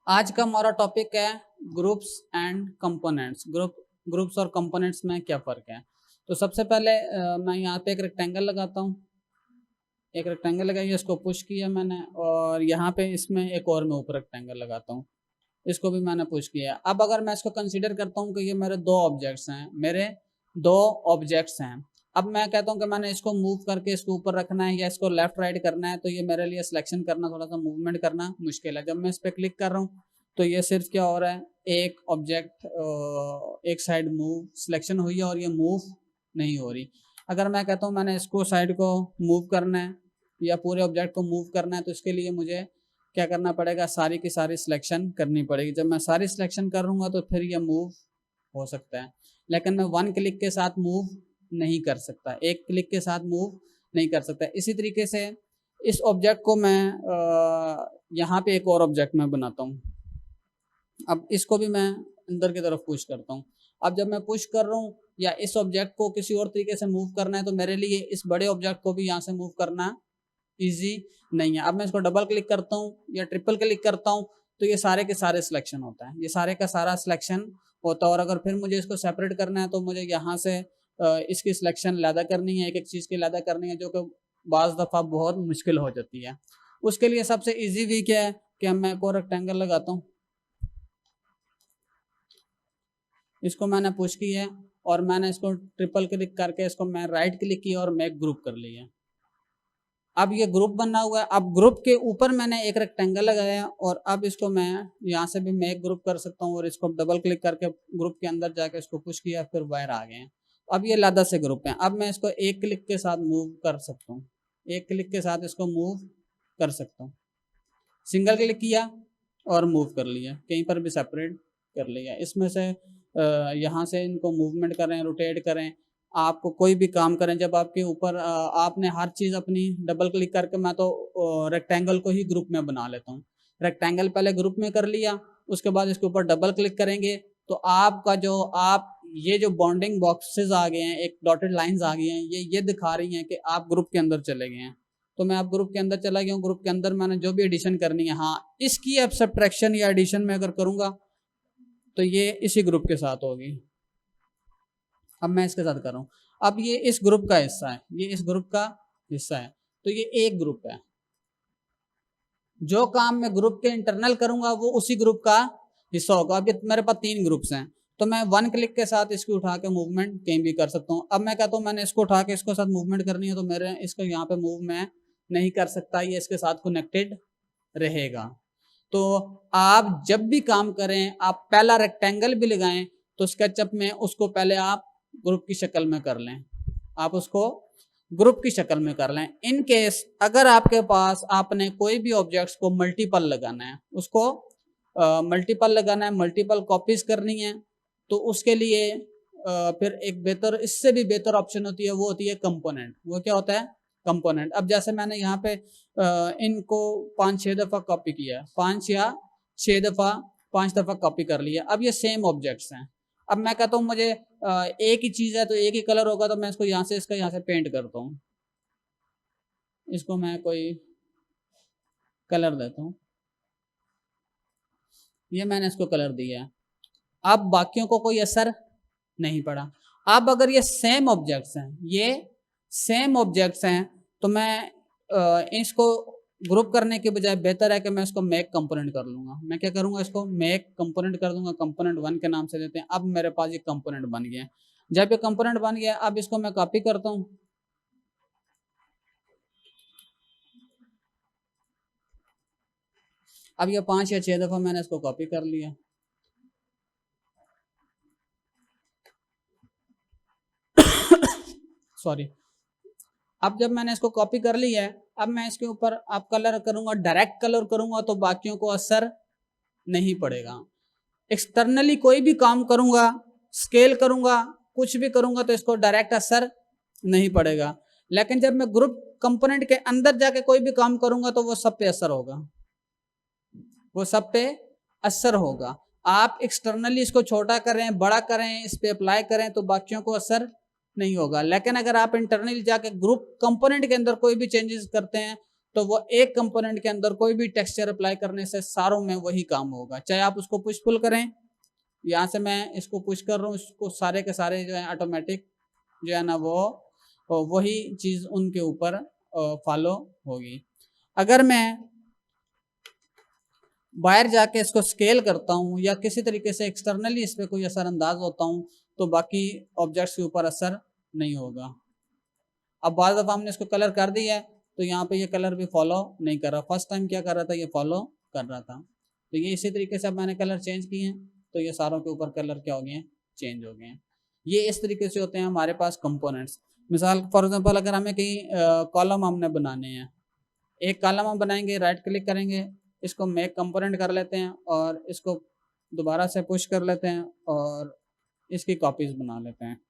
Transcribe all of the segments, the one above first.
आज का हमारा टॉपिक है ग्रुप्स एंड कंपोनेंट्स। ग्रुप्स और कंपोनेंट्स में क्या फ़र्क है। तो सबसे पहले मैं यहाँ पे एक रेक्टेंगल लगाता हूँ। एक रेक्टेंगल लगाइए, इसको पुश किया मैंने, और यहाँ पे इसमें एक और मैं ऊपर रेक्टेंगल लगाता हूँ, इसको भी मैंने पुश किया। अब अगर मैं इसको कंसीडर करता हूँ कि ये मेरे दो ऑब्जेक्ट्स हैं। अब मैं कहता हूँ कि मैंने इसको मूव करके इसको ऊपर रखना है या इसको लेफ्ट राइट करना है, तो ये मेरे लिए सिलेक्शन करना, थोड़ा सा मूवमेंट करना मुश्किल है। जब मैं इस पर क्लिक कर रहा हूँ तो ये सिर्फ क्या हो रहा है, एक ऑब्जेक्ट एक साइड मूव सिलेक्शन हुई है और ये मूव नहीं हो रही। अगर मैं कहता हूँ मैंने इसको साइड को मूव करना है या पूरे ऑब्जेक्ट को मूव करना है, तो इसके लिए मुझे क्या करना पड़ेगा, सारी की सारी सिलेक्शन करनी पड़ेगी। जब मैं सारी सिलेक्शन करूँगा तो फिर ये मूव हो सकता है, लेकिन मैं वन क्लिक के साथ मूव नहीं कर सकता, एक क्लिक के साथ मूव नहीं कर सकता। इसी तरीके से इस ऑब्जेक्ट को मैं यहाँ पे एक और ऑब्जेक्ट में बनाता हूँ। अब इसको भी मैं अंदर की तरफ पुश करता हूँ। अब जब मैं पुश कर रहा हूँ या इस ऑब्जेक्ट को किसी और तरीके से मूव करना है, तो मेरे लिए इस बड़े ऑब्जेक्ट को भी यहाँ से मूव करना इजी नहीं है। अब मैं इसको डबल क्लिक करता हूँ या ट्रिपल क्लिक करता हूँ तो ये सारे के सारे सिलेक्शन होता है, ये सारे का सारा सिलेक्शन होता है। और अगर फिर मुझे इसको सेपरेट करना है तो मुझे यहाँ से इसकी सिलेक्शन लैदा करनी है, एक एक चीज़ की लैदा करनी है, जो कि बाज़ दफ़ा बहुत मुश्किल हो जाती है। उसके लिए सबसे ईजी वे क्या है कि मैं एक और रेक्टेंगल लगाता हूँ, इसको मैंने पुश किया और मैंने इसको ट्रिपल क्लिक करके इसको मैं राइट क्लिक किया और मेक ग्रुप कर लिया। अब ये ग्रुप बना हुआ है। अब ग्रुप के ऊपर मैंने एक रेक्टेंगल लगाया और अब इसको मैं यहाँ से भी मेक ग्रुप कर सकता हूँ और इसको डबल क्लिक करके ग्रुप के अंदर जाके इसको पुश किया, फिर वायर आ गए हैं। अब ये लादा से ग्रुप है। अब मैं इसको एक क्लिक के साथ मूव कर सकता हूँ, एक क्लिक के साथ इसको मूव कर सकता हूँ। सिंगल क्लिक किया और मूव कर लिया, कहीं पर भी सेपरेट कर लिया। इसमें से यहाँ से इनको मूवमेंट करें, रोटेट करें, आपको कोई भी काम करें, जब आपके ऊपर आपने हर चीज़ अपनी डबल क्लिक करके, मैं तो रेक्टेंगल को ही ग्रुप में बना लेता हूँ। रेक्टेंगल पहले ग्रुप में कर लिया, उसके बाद इसके ऊपर डबल क्लिक करेंगे तो आपका जो आप ये जो बॉन्डिंग बॉक्सेस आ गए हैं, एक डॉटेड लाइंस आ गई हैं, ये दिखा रही हैं कि आप ग्रुप के अंदर चले गए हैं। तो मैं अब ग्रुप के अंदर चला गया हूँ। ग्रुप के अंदर मैंने जो भी एडिशन करनी है, हाँ, इसकी अब सब्ट्रैक्शन या एडिशन में अगर करूँगा तो ये इसी ग्रुप के साथ होगी। अब मैं इसके साथ कर रहा हूँ। अब ये इस ग्रुप का हिस्सा है, ये इस ग्रुप का हिस्सा है, तो ये एक ग्रुप है। जो काम मैं ग्रुप के इंटरनल करूंगा वो उसी ग्रुप का हिस्सा होगा। अब मेरे पास 3 ग्रुप्स हैं, तो मैं वन क्लिक के साथ इसकी उठा के मूवमेंट कहीं भी कर सकता हूँ। अब मैं कहता हूँ मैंने इसको उठा के इसको साथ मूवमेंट करनी है, तो मेरे इसको यहाँ पे मूव मैं नहीं कर सकता, ये इसके साथ कनेक्टेड रहेगा। तो आप जब भी काम करें, आप पहला रेक्टेंगल भी लगाएं तो स्केचअप में उसको पहले आप ग्रुप की शक्ल में कर लें, आप उसको ग्रुप की शक्ल में कर लें। इन केस अगर आपके पास आपने कोई भी ऑब्जेक्ट्स को मल्टीपल लगाना है, उसको मल्टीपल लगाना है, मल्टीपल कॉपीज करनी है, तो उसके लिए फिर एक बेहतर, इससे भी बेहतर ऑप्शन होती है, वो होती है कंपोनेंट। वो क्या होता है, कंपोनेंट। अब जैसे मैंने यहाँ पे इनको 5-6 दफ़ा कॉपी किया, 5 या 6 दफ़ा 5 दफ़ा कॉपी कर लिया। अब ये सेम ऑब्जेक्ट्स हैं। अब मैं कहता हूँ मुझे एक ही चीज़ है तो एक ही कलर होगा, तो मैं इसको यहाँ से इसका यहाँ से पेंट करता हूँ, इसको मैं कोई कलर देता हूँ, ये मैंने इसको कलर दिया है। अब बाकियों को कोई असर नहीं पड़ा। अब अगर ये सेम ऑब्जेक्ट्स हैं, ये सेम ऑब्जेक्ट्स हैं, तो मैं इसको ग्रुप करने के बजाय बेहतर है कि मैं इसको मेक कंपोनेंट कर लूँगा। मैं क्या करूँगा, इसको मेक कंपोनेंट कर दूंगा, कंपोनेंट 1 के नाम से देते हैं। अब मेरे पास ये कंपोनेंट बन गया। जब ये कंपोनेंट बन गया, अब इसको मैं कॉपी करता हूँ, अब ये 5 या 6 दफ़ा मैंने इसको कॉपी कर लिया। सॉरी। अब जब मैंने इसको कॉपी कर लिया है, अब मैं इसके ऊपर आप कलर करूंगा, डायरेक्ट कलर करूंगा, तो बाकियों को असर नहीं पड़ेगा। एक्सटर्नली कोई भी काम करूंगा, स्केल करूंगा, कुछ भी करूंगा, तो इसको डायरेक्ट असर नहीं पड़ेगा। लेकिन जब मैं ग्रुप कंपोनेंट के अंदर जाके कोई भी काम करूंगा तो वो सब पे असर होगा, वो सब पे असर होगा। आप एक्सटर्नली इसको छोटा करें, बड़ा करें, इस पे अप्लाई करें, तो बाकियों को असर नहीं होगा। लेकिन अगर आप इंटरनली जाके ग्रुप कंपोनेंट के अंदर कोई भी चेंजेस करते हैं तो वो एक कंपोनेंट के अंदर कोई भी टेक्सचर अप्लाई करने से सारों में वही काम होगा, चाहे आप उसको पुश पुल करें, यहाँ से मैं इसको पुश कर रहा हूँ, इसको सारे के सारे जो है ऑटोमेटिक जो है ना वो वही चीज उनके ऊपर फॉलो होगी। अगर मैं बाहर जाके इसको स्केल करता हूँ या किसी तरीके से एक्सटर्नली इस पर कोई असरअंदाज होता हूँ तो बाकी ऑब्जेक्ट्स के ऊपर असर नहीं होगा। अब बाद दफ़ा हमने इसको कलर कर दिया है तो यहाँ पे ये कलर भी फॉलो नहीं कर रहा, फर्स्ट टाइम क्या कर रहा था, ये फॉलो कर रहा था। तो ये इसी तरीके से अब मैंने कलर चेंज किए हैं तो ये सारों के ऊपर कलर क्या हो गए हैं, चेंज हो गए हैं। ये इस तरीके से होते हैं हमारे पास कंपोनेंट्स। मिसाल फॉर एग्जांपल अगर हमें कहीं कॉलम हमने बनाने हैं, एक कॉलम हम बनाएंगे, राइट क्लिक करेंगे, इसको मेक कंपोनेंट कर लेते हैं और इसको दोबारा से पुश कर लेते हैं और इसकी कॉपीज बना लेते हैं।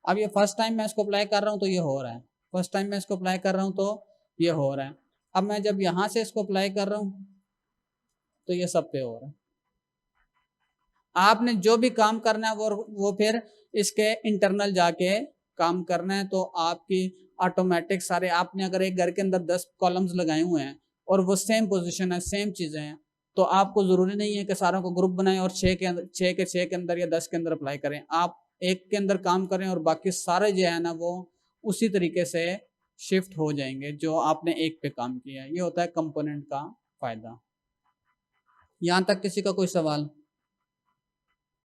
अब ये फर्स्ट टाइम मैं इसको अप्लाई कर रहा हूँ तो ये हो रहा है, फर्स्ट टाइम मैं इसको अप्लाई कर रहा हूँ तो ये हो रहा है। अब मैं जब यहाँ से इसको अप्लाई कर रहा हूँ तो ये सब पे हो रहा है। आपने जो भी काम करना है वो फिर इसके इंटरनल जाके काम करना है, तो आपकी ऑटोमेटिक सारे, आपने अगर एक घर के अंदर 10 कॉलम्स लगाए हुए हैं और वो सेम पोजीशन है, सेम चीजें हैं, तो आपको जरूरी नहीं है कि सारों को ग्रुप बनाएं और 6 के अंदर या 10 के अंदर अप्लाई करें। आप एक के अंदर काम करें और बाकी सारे जो है ना वो उसी तरीके से शिफ्ट हो जाएंगे जो आपने एक पे काम किया है। ये होता है कंपोनेंट का फायदा। यहाँ तक किसी का कोई सवाल?